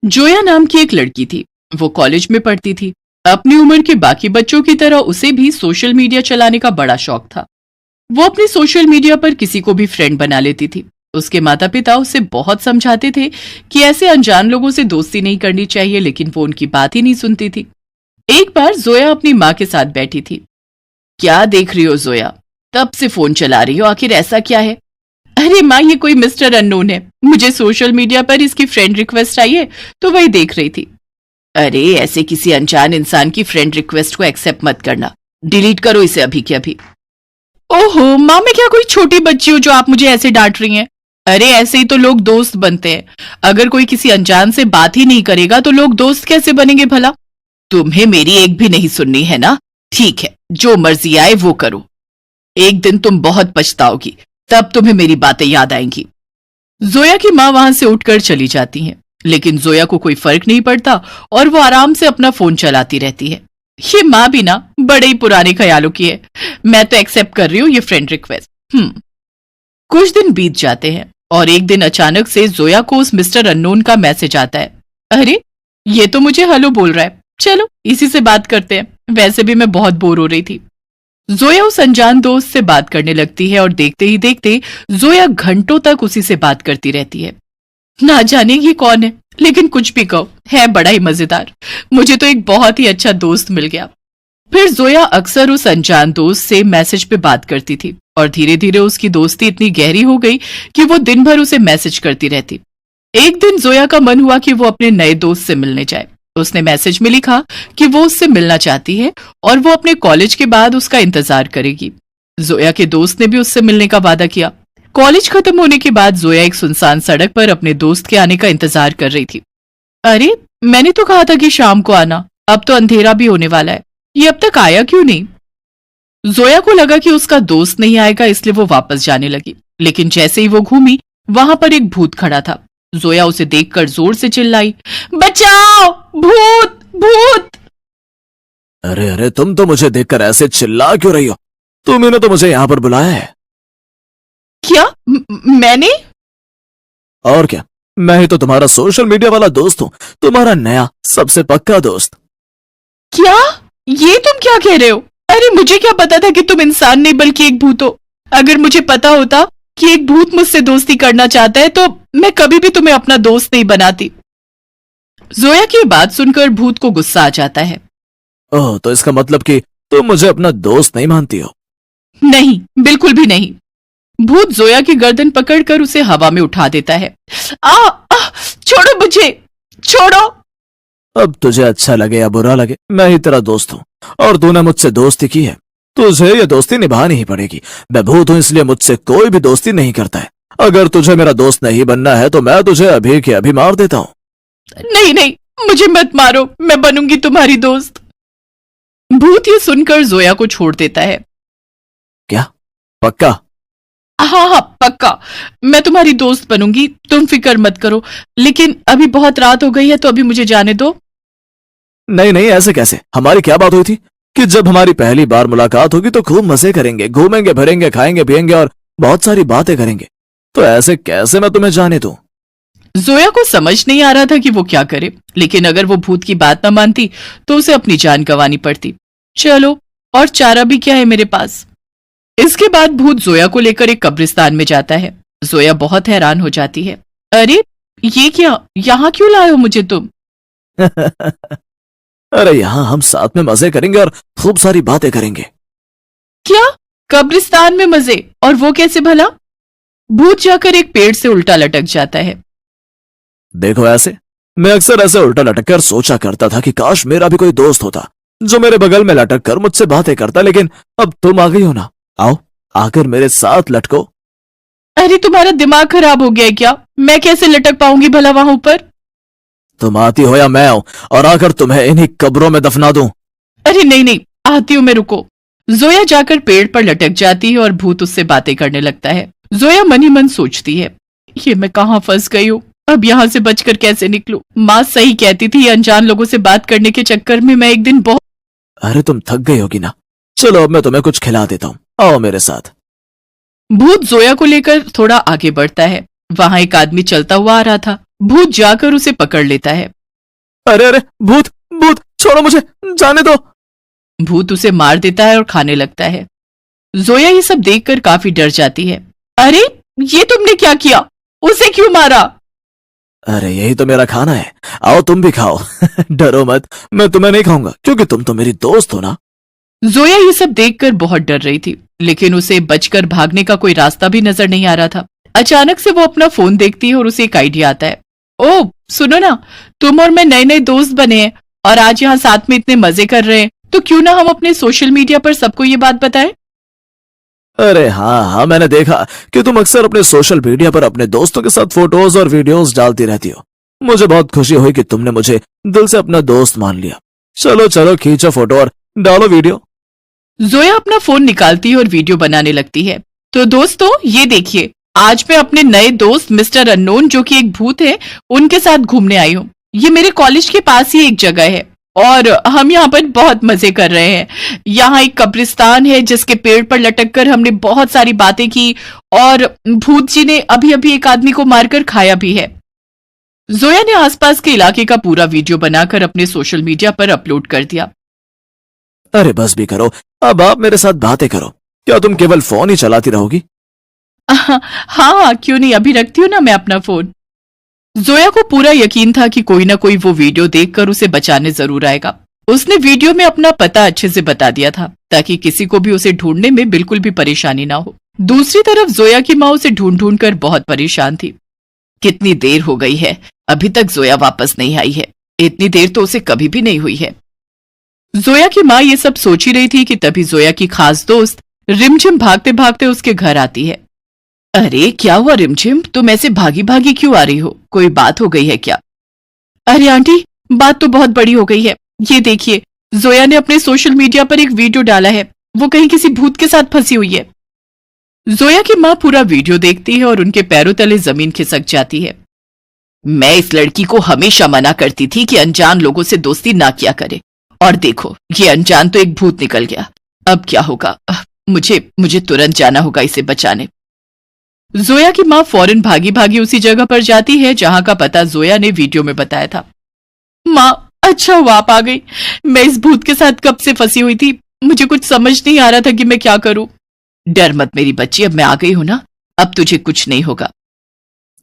जोया नाम की एक लड़की थी। वो कॉलेज में पढ़ती थी। अपनी उम्र के बाकी बच्चों की तरह उसे भी सोशल मीडिया चलाने का बड़ा शौक था। वो अपने सोशल मीडिया पर किसी को भी फ्रेंड बना लेती थी। उसके माता पिता उसे बहुत समझाते थे कि ऐसे अनजान लोगों से दोस्ती नहीं करनी चाहिए, लेकिन वो उनकी बात ही नहीं सुनती थी। एक बार जोया अपनी माँ के साथ बैठी थी। क्या देख रही हो जोया? तब से फोन चला रही हो, आखिर ऐसा क्या है? अरे माँ, ये कोई मिस्टर अननोन है। मुझे सोशल मीडिया पर इसकी फ्रेंड रिक्वेस्ट आई है, तो वही देख रही थी। अरे ऐसे किसी अनजान इंसान की फ्रेंड रिक्वेस्ट को एक्सेप्ट मत करना। डिलीट करो इसे अभी के अभी। ओहो माँ, मैं क्या कोई छोटी बच्ची हूँ जो आप मुझे ऐसे डांट रही हैं? अरे ऐसे ही तो लोग दोस्त बनते हैं। अगर कोई किसी अनजान से बात ही नहीं करेगा तो लोग दोस्त कैसे बनेंगे भला? तुम्हें मेरी एक भी नहीं सुननी है ना? ठीक है, जो मर्जी आए वो करो। एक दिन तुम बहुत पछताओगी, तब तुम्हें मेरी बातें याद आएंगी। जोया की माँ वहां से उठकर चली जाती हैं, लेकिन जोया को कोई फर्क नहीं पड़ता और वो आराम से अपना फोन चलाती रहती है। ये माँ भी ना बड़े ही पुराने ख्यालों की है। मैं तो एक्सेप्ट कर रही हूँ ये फ्रेंड रिक्वेस्ट। कुछ दिन बीत जाते हैं और एक दिन अचानक से जोया को उस मिस्टर अननोन का मैसेज आता है। अरे ये तो मुझे हेलो बोल रहा है, चलो इसी से बात करते हैं। वैसे भी मैं बहुत बोर हो रही थी। जोया उस अनजान दोस्त से बात करने लगती है और देखते ही देखते जोया घंटों तक उसी से बात करती रहती है। ना जाने ये कौन है, लेकिन कुछ भी कहो, है बड़ा ही मजेदार। मुझे तो एक बहुत ही अच्छा दोस्त मिल गया। फिर जोया अक्सर उस अनजान दोस्त से मैसेज पे बात करती थी और धीरे धीरे उसकी दोस्ती इतनी गहरी हो गई कि वो दिन भर उसे मैसेज करती रहती। एक दिन जोया का मन हुआ कि वो अपने नए दोस्त से मिलने जाए। उसने मैसेज में लिखा कि वो उससे मिलना चाहती है और वो अपने कॉलेज के बाद उसका इंतजार करेगी। जोया के दोस्त ने भी उससे मिलने का वादा किया। कॉलेज खत्म होने के बाद जोया एक सुनसान सड़क पर अपने दोस्त के आने का इंतजार कर रही थी। अरे मैंने तो कहा था कि शाम को आना, अब तो अंधेरा भी होने वाला है, ये अब तक आया क्यों नहीं? जोया को लगा कि उसका दोस्त नहीं आएगा, इसलिए वो वापस जाने लगी। लेकिन जैसे ही वो घूमी, वहां पर एक भूत खड़ा था। जोया उसे देखकर जोर से चिल्लाई, बचाओ, भूत भूत! अरे अरे, तुम तो मुझे देखकर ऐसे चिल्ला क्यों रही हो? तुमने तो मुझे यहाँ पर बुलाया है। क्या मैंने? और क्या, मैं ही तो तुम्हारा सोशल मीडिया वाला दोस्त हूँ, तुम्हारा नया सबसे पक्का दोस्त। क्या? ये तुम क्या कह रहे हो? अरे मुझे क्या पता था कि तुम इंसान नहीं बल्कि एक भूत हो। अगर मुझे पता होता कि एक भूत मुझसे दोस्ती करना चाहता है तो मैं कभी भी तुम्हें अपना दोस्त नहीं बनाती। जोया की बात सुनकर भूत को गुस्सा आ जाता है। ओह, तो इसका मतलब कि तुम मुझे अपना दोस्त नहीं मानती हो? नहीं, बिल्कुल भी नहीं। भूत जोया की गर्दन पकड़कर उसे हवा में उठा देता है। छोड़ो मुझे, छोड़ो! अब तुझे अच्छा लगे या बुरा लगे, मैं ही तेरा दोस्त हूँ और तूने मुझसे दोस्ती की है, तुझे ये दोस्ती निभानी ही पड़ेगी। मैं भूत हूँ, इसलिए मुझसे कोई भी दोस्ती नहीं करता है। अगर तुझे मेरा दोस्त नहीं बनना है तो मैं तुझे अभी के अभी मार देता हूँ। नहीं नहीं, मुझे मत मारो, मैं बनूंगी तुम्हारी दोस्त। भूत ये सुनकर जोया को छोड़ देता है। क्या? पक्का? हाँ हाँ पक्का, मैं तुम्हारी दोस्त बनूंगी, तुम फिक्र मत करो। लेकिन अभी बहुत रात हो गई है तो अभी मुझे जाने दो। नहीं नहीं, ऐसे कैसे? हमारी क्या बात हुई थी कि जब हमारी पहली बार मुलाकात होगी तो खूब मजे करेंगे, घूमेंगे फिरेंगे, खाएंगे पिएंगे और बहुत सारी बातें करेंगे। तो ऐसे कैसे मैं तुम्हें जाने दूं? जोया को समझ नहीं आ रहा था कि वो क्या करे, लेकिन अगर वो भूत की बात न मानती तो उसे अपनी जान गंवानी पड़ती। चलो, और चारा भी क्या है मेरे पास। इसके बाद भूत जोया को लेकर एक कब्रिस्तान में जाता है। जोया बहुत हैरान हो जाती है। अरे ये क्या, यहाँ क्यों लाए हो मुझे तुम? अरे यहाँ हम साथ में मजे करेंगे और खूब सारी बातें करेंगे। क्या? कब्रिस्तान में मजे? और वो कैसे भला? भूत जाकर एक पेड़ से उल्टा लटक जाता है। देखो, ऐसे मैं अक्सर ऐसे उल्टा लटक कर सोचा करता था कि काश मेरा भी कोई दोस्त होता जो मेरे बगल में लटक कर मुझसे बातें करता, लेकिन अब तुम आ गई हो ना। आओ, आकर मेरे साथ लटको। अरे तुम्हारा दिमाग खराब हो गया है क्या? मैं कैसे लटक पाऊंगी भला वहां ऊपर? तुम आती हो या मैं आऊं और आकर तुम्हें इन्हीं कब्रों में दफना दूं? अरे नहीं नहीं, आती हूं मैं, रुको। जोया जाकर पेड़ पर लटक जाती है और भूत उससे बातें करने लगता है। जोया मन ही मन सोचती है, ये मैं कहाँ फंस गई हूँ, अब यहाँ से बचकर कैसे निकलूं? माँ सही कहती थी, अनजान लोगों से बात करने के चक्कर में मैं एक दिन बहुत। अरे तुम थक गई होगी ना, चलो अब मैं तुम्हें कुछ खिला देता हूँ, आओ मेरे साथ। भूत जोया को लेकर थोड़ा आगे बढ़ता है। वहां एक आदमी चलता हुआ आ रहा था। भूत जाकर उसे पकड़ लेता है। अरे अरे, भूत भूत, छोड़ो मुझे, जाने दो। भूत उसे मार देता है और खाने लगता है। जोया ये सब देखकर काफी डर जाती है। अरे ये तुमने क्या किया? उसे क्यों मारा? अरे यही तो मेरा खाना है, आओ तुम भी खाओ। डरो मत, मैं तुम्हें नहीं खाऊंगा क्योंकि तुम तो मेरी दोस्त हो ना। जोया ये सब देखकर बहुत डर रही थी, लेकिन उसे बचकर भागने का कोई रास्ता भी नजर नहीं आ रहा था। अचानक से वो अपना फोन देखती है और उसे एक आइडिया आता है। ओ सुनो ना, तुम और मैं नए नए दोस्त बने हैं और आज यहाँ साथ में इतने मजे कर रहे हैं, तो क्यों ना हम अपने सोशल मीडिया पर सबको ये बात बताएं? अरे हाँ हाँ, मैंने देखा कि तुम अक्सर अपने सोशल मीडिया पर अपने दोस्तों के साथ फोटोज और वीडियोस डालती रहती हो। मुझे बहुत खुशी हुई कि तुमने मुझे दिल से अपना दोस्त मान लिया। चलो चलो, खींचो फोटो और डालो वीडियो। जोया अपना फोन निकालती है और वीडियो बनाने लगती है। तो दोस्तों ये देखिए, आज मैं अपने नए दोस्त मिस्टर अननोन, जो कि एक भूत है, उनके साथ घूमने आई हूँ। ये मेरे कॉलेज के पास ही एक जगह है और हम यहाँ पर बहुत मजे कर रहे हैं। यहाँ एक कब्रिस्तान है जिसके पेड़ पर लटक कर हमने बहुत सारी बातें की और भूत जी ने अभी अभी एक आदमी को मारकर खाया भी है। जोया ने आसपास के इलाके का पूरा वीडियो बनाकर अपने सोशल मीडिया पर अपलोड कर दिया। अरे बस भी करो, अब आप मेरे साथ बातें करो। क्या तुम केवल फोन ही चलाती रहोगी? हाँ क्यों नहीं, अभी रखती हूँ ना मैं अपना फोन। जोया को पूरा यकीन था कि कोई ना कोई वो वीडियो देखकर उसे बचाने जरूर आएगा। उसने वीडियो में अपना पता अच्छे से बता दिया था ताकि किसी को भी उसे ढूंढने में बिल्कुल भी परेशानी ना हो। दूसरी तरफ जोया की माँ उसे ढूंढ ढूंढ कर बहुत परेशान थी। कितनी देर हो गई है, अभी तक जोया वापस नहीं आई है। इतनी देर तो उसे कभी भी नहीं हुई है। जोया की माँ ये सब सोच ही रही थी कि तभी जोया की खास दोस्त रिमझिम भागते भागते उसके घर आती है। अरे क्या हुआ रिमझिम, तुम ऐसे भागी भागी क्यों आ रही हो? कोई बात हो गई है क्या? अरे आंटी, बात तो बहुत बड़ी हो गई है। ये देखिए, जोया ने अपने सोशल मीडिया पर एक वीडियो डाला है। वो कहीं किसी भूत के साथ फंसी हुई है। जोया की माँ पूरा वीडियो देखती है और उनके पैरों तले जमीन खिसक जाती है। मैं इस लड़की को हमेशा मना करती थी कि अनजान लोगों से दोस्ती ना किया करे, और देखो ये अनजान तो एक भूत निकल गया। अब क्या होगा? मुझे तुरंत जाना होगा इसे बचाने। जोया की माँ फौरन भागी भागी उसी जगह पर जाती है जहां का पता जोया ने वीडियो में बताया था। माँ अच्छा हुआ आप आ गई। मैं इस भूत के साथ कब से फंसी हुई थी, मुझे कुछ समझ नहीं आ रहा था कि मैं क्या करूं। डर मत मेरी बच्ची, अब मैं आ गई हूं ना, अब तुझे कुछ नहीं होगा।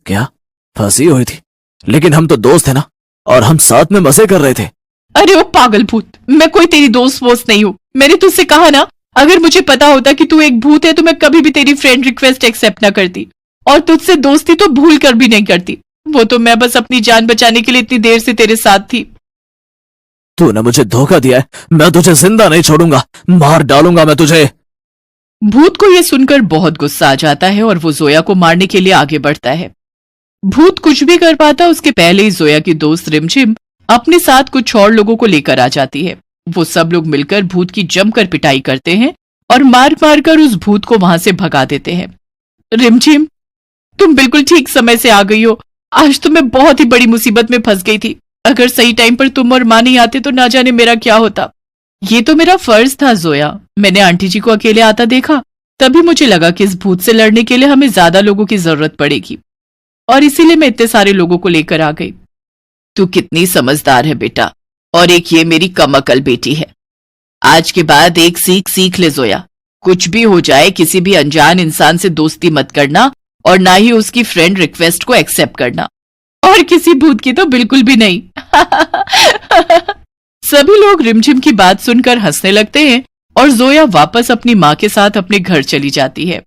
क्या फंसी हुई थी? लेकिन हम तो दोस्त है ना, और हम साथ में मजे कर रहे थे। अरे वो पागल भूत, मैं कोई तेरी दोस्त वोस्त नहीं हूं। मैंने तुझसे कहा ना, अगर मुझे पता होता कि तू एक भूत है तो मैं कभी भी तेरी फ्रेंड रिक्वेस्ट एक्सेप्ट ना करती, और तुझसे दोस्ती तो भूल कर भी नहीं करती। वो तो मैं बस अपनी जान बचाने के लिए इतनी देर से तेरे साथ थी। तूने मुझे धोखा दिया है, मैं तुझे जिंदा नहीं छोड़ूंगा, मार डालूंगा मैं तुझे। भूत को यह सुनकर बहुत गुस्सा आ जाता है और वो जोया को मारने के लिए आगे बढ़ता है। भूत कुछ भी कर पाता उसके पहले ही जोया की दोस्त रिमझिम अपने साथ कुछ और लोगों को लेकर आ जाती है। वो सब लोग मिलकर भूत की जमकर पिटाई करते हैं और मार मार कर उस भूत को वहां से भगा देते हैं। रिमझिम, तुम बिल्कुल ठीक समय से आ गई हो। आज तो मैं बहुत ही बड़ी मुसीबत में फंस गई थी। अगर सही टाइम पर तुम और माँ नहीं आते तो ना जाने मेरा क्या होता। ये तो मेरा फर्ज था जोया, मैंने आंटी जी को अकेले आता देखा, तभी मुझे लगा कि इस भूत से लड़ने के लिए हमें ज्यादा लोगों की जरूरत पड़ेगी, और इसीलिए मैं इतने सारे लोगों को लेकर आ गई। तू कितनी समझदार है बेटा, और एक ये मेरी कमअकल बेटी है। आज के बाद एक सीख सीख ले जोया, कुछ भी हो जाए किसी भी अनजान इंसान से दोस्ती मत करना, और ना ही उसकी फ्रेंड रिक्वेस्ट को एक्सेप्ट करना, और किसी भूत की तो बिल्कुल भी नहीं। सभी लोग रिमझिम की बात सुनकर हंसने लगते हैं और जोया वापस अपनी माँ के साथ अपने घर चली जाती है।